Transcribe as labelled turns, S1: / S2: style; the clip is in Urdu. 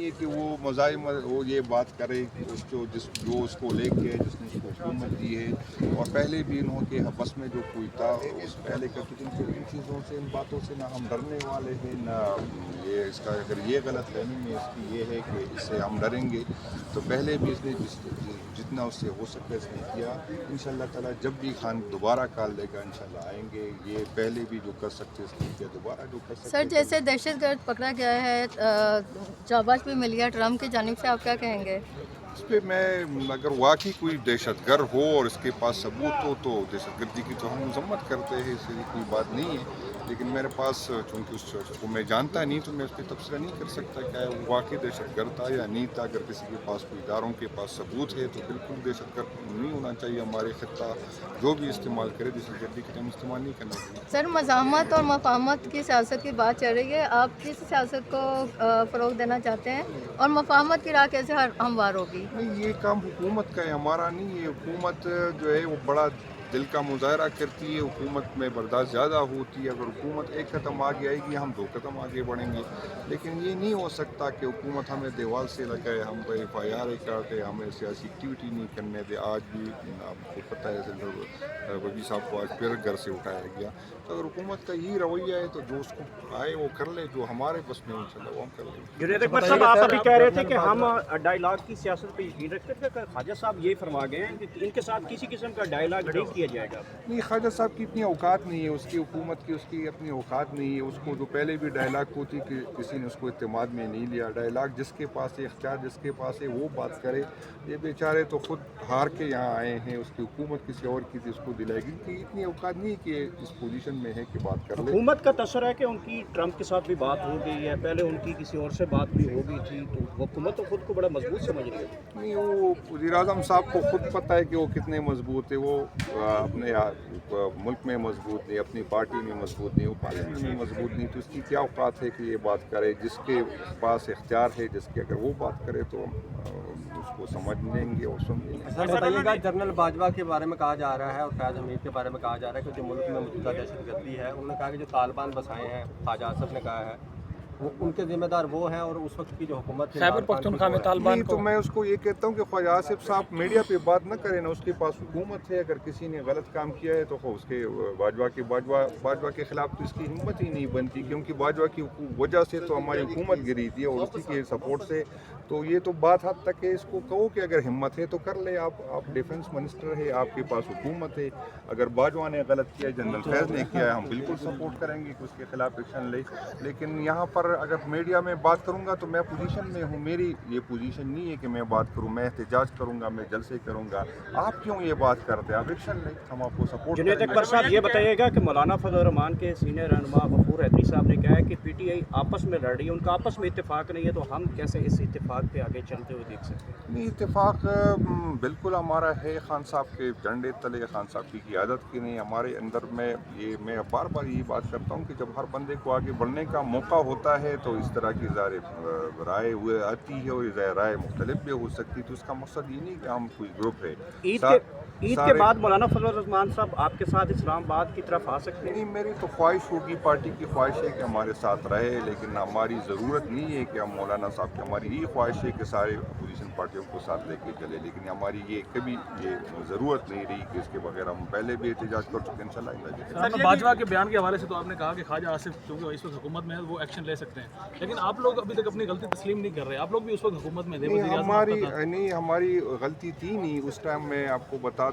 S1: نہیں ہے کہ وہ مزاحمت وہ یہ بات کرے کہ جو اس کو لے کے جس نے اس کو حکومت دی ہے، اور پہلے بھی انہوں کے بس میں جو کوئی تھا اس پہلے کا تو ان چیزوں سے ان باتوں سے نہ ہم ڈرنے والے ہیں، نہ یہ اس کا اگر یہ غلط فہمی میں اس کی یہ ہے کہ اس سے ہم ڈریں گے تو پہلے بھی اس نے جتنا اس سے ہو سکتا ہے اس نے کیا. انشاءاللہ تعالیٰ جب بھی خان دوبارہ کال دے گا انشاءاللہ آئیں گے. یہ پہلے بھی جو کر سکتے اس نے کیا، دوبارہ جو کر سکتے.
S2: سر جیسے دہشت گرد پکڑا گیا ہے، شاباش بھی مل گیا ٹرمپ کی جانب سے، آپ کیا کہیں گے؟
S1: اس پہ میں اگر واقعی کوئی دہشت گرد ہو اور اس کے پاس ثبوت ہو تو دہشت گردی کی تو ہم مذمت کرتے ہیں، اس سے کوئی بات نہیں ہے. لیکن میرے پاس چونکہ اس کو میں جانتا نہیں تو میں اس پہ تبصرہ نہیں کر سکتا کہ وہ واقعی دہشت گرد تھا یا نہیں تھا. اگر کسی کے پاس کوئی اداروں کے پاس ثبوت ہے تو بالکل دہشت گرد نہیں ہونا چاہیے. ہمارے خطہ جو بھی استعمال کرے دہشت گردی کے ٹائم استعمال نہیں کرنا چاہیے.
S2: سر مزاحمت اور مفاہمت کی سیاست کی بات چل رہی ہے، آپ کس سیاست کو فروغ دینا چاہتے ہیں اور مفاہمت کی راہ کیسے ہموار ہوگی؟
S1: نہیں، یہ کام حکومت کا ہے، ہمارا نہیں ہے. حکومت جو ہے وہ بڑا دل کا مظاہرہ کرتی ہے، حکومت میں برداشت زیادہ ہوتی ہے. اگر حکومت ایک قدم آگے آئے گی ہم 2 قدم آگے بڑھیں گے. لیکن یہ نہیں ہو سکتا کہ حکومت ہمیں دیوال سے لگائے، ہم پہ FIR کاٹے، ہمیں سیاسی ایکٹیویٹی نہیں کرنے دے. آج بھی آپ کو پتہ ہے وزیر صاحب کو آج پھر گھر سے اٹھایا گیا. تو اگر حکومت کا یہی رویہ ہے تو جو اس کو آئے وہ کر لے، جو ہمارے بس میں انشاءاللہ وہ ہم کر لیں گے.
S3: جنید اکبر صاحب، آپ ابھی کہہ رہے تھے کہ ہم ڈائیلاگ کی سیاست پہ یقین رکھتے تھے، کہ خواجہ صاحب یہ فرما گئے ہیں کہ ان کے ساتھ کسی قسم کا ڈائیلاگ نہیں کیا جائے گا.
S1: نہیں، خواجہ صاحب کی اتنی اوقات نہیں ہے، اس کی حکومت کی اس کی اپنی اوقات نہیں ہے. اس کو جو پہلے بھی ڈائیلاگ ہوتی کہ کسی نے اس کو اعتماد میں نہیں لیا. ڈائیلاگ جس کے پاس ہے، اختیار جس کے پاس ہے وہ بات کرے. یہ بیچارے تو خود ہار کے یہاں آئے ہیں، اس کی حکومت کسی اور کی تھی اس کو دلائے گی کہ اتنی اوقات نہیں کہ اس پوزیشن میں ہے کہ بات کر لے.
S3: حکومت کا تصور ہے کہ ان کی ٹرمپ کے ساتھ بھی بات ہو گئی ہے، پہلے ان کی کسی اور سے بات بھی ہو گئی تھی، تو حکومت تو خود کو بڑا مضبوط سمجھ رہی ہے.
S1: نہیں، وہ وزیر اعظم صاحب کو خود پتہ ہے کہ وہ کتنے مضبوط ہے. وہ اپنے ملک میں مضبوط نہیں، اپنی پارٹی میں مضبوط نہیں، وہ پارلیمنٹ میں مضبوط نہیں. تو اس کی کیا اوقات ہے کہ یہ بات کرے؟ جس کے پاس اختیار ہے، جس کے اگر وہ بات کرے تو اس کو سمجھ لیں گے اور سن لیں گے.
S4: سر بتائیے گا، جنرل باجوہ کے بارے میں کہا جا رہا ہے اور فیاض حمید کے بارے میں کہا جا رہا ہے کہ جو ملک میں موجودہ دہشت گردی ہے، انہوں نے کہا کہ جو طالبان بسائے ہیں، خواجہ آصف نے کہا ہے وہ ان کے ذمہ دار وہ ہیں، اور اس وقت کی جو حکومت ہے
S5: خیبر پختونخوا میں طالبان
S1: نہیں، تو میں اس کو یہ کہتا ہوں کہ خواجہ آصف صاحب میڈیا پہ بات نہ کریں نا. اس کے پاس حکومت ہے، اگر کسی نے غلط کام کیا ہے تو اس کے باجوہ کے خلاف تو اس کی ہمت ہی نہیں بنتی، کیونکہ باجوہ کی وجہ سے تو ہماری حکومت گری تھی اور اسی کے سپورٹ سے. تو یہ تو بات حد تک ہے. اس کو کہو کہ اگر ہمت ہے تو کر لے. آپ ڈیفنس منسٹر ہے، آپ کے پاس حکومت ہے. اگر باجوہ نے غلط کیا ہے، جنرل فیض نے کیا ہے، ہم بالکل سپورٹ کریں گے کہ اس کے خلاف ایکشن لے. لیکن یہاں پر اگر میڈیا میں بات کروں گا تو میں پوزیشن میں ہوں. میری یہ پوزیشن نہیں ہے کہ میں بات کروں، میں احتجاج کروں گا، میں جلسے کروں گا. آپ کیوں یہ بات کرتے ہیں؟ آپ ایکشن لیں، ہم آپ کو سپورٹ کریں
S3: جنید
S1: گے.
S3: اکبر صاحب، یہ بتائیے گا کہ مولانا فضل الرحمان کے سینئر رہنما غفور حیدری صاحب نے کہا ہے کہ PTI آپس میں لڑ رہی ہے، ان کا آپس میں اتفاق نہیں ہے، تو ہم کیسے اس اتفاق پہ آگے چلتے ہوئے دیکھ سکتے ہیں؟
S1: نہیں، اتفاق بالکل ہمارا ہے. خان صاحب کے جھنڈے تلے، خان صاحب کی قیادت کی نہیں. ہمارے اندر میں بار بار یہی بات کرتا ہوں کہ جب ہر بندے کو آگے بڑھنے کا موقع ہوتا ہے تو اس طرح کی رائے ہوئے آتی ہے، اور یہ رائے مختلف بھی ہو سکتی. تو اس کا مقصد یہ نہیں کہ ہم کوئی گروپ ہے.
S3: عید کے بعد مولانا فضل الرحمان صاحب آپ کے ساتھ اسلام آباد کی طرف آ سکتے ہیں؟
S1: نہیں، میری تو خواہش ہوگی، پارٹی کی خواہش ہے کہ ہمارے ساتھ رہے. لیکن ہماری ضرورت نہیں ہے کہ ہم مولانا صاحب کی، ہماری یہ خواہش ہے کہ سارے اپوزیشن پارٹیوں کو ساتھ لے کے چلے. لیکن ہماری یہ کبھی یہ ضرورت نہیں رہی کہ اس کے بغیر ہم پہلے بھی احتجاج کر چکے. انشاءاللہ
S5: باجوہ کے بیان کے حوالے سے تو آپ نے کہا کہ خواجہ آصف چونکہ اس وقت حکومت میں ہے وہ ایکشن لے سکتے ہیں، لیکن آپ لوگ ابھی تک اپنی غلطی تسلیم نہیں کر رہے. آپ لوگ بھی اس وقت حکومت میں تھے،
S1: ہماری غلطی تھی نہیں اس ٹائم. میں آپ کو بتا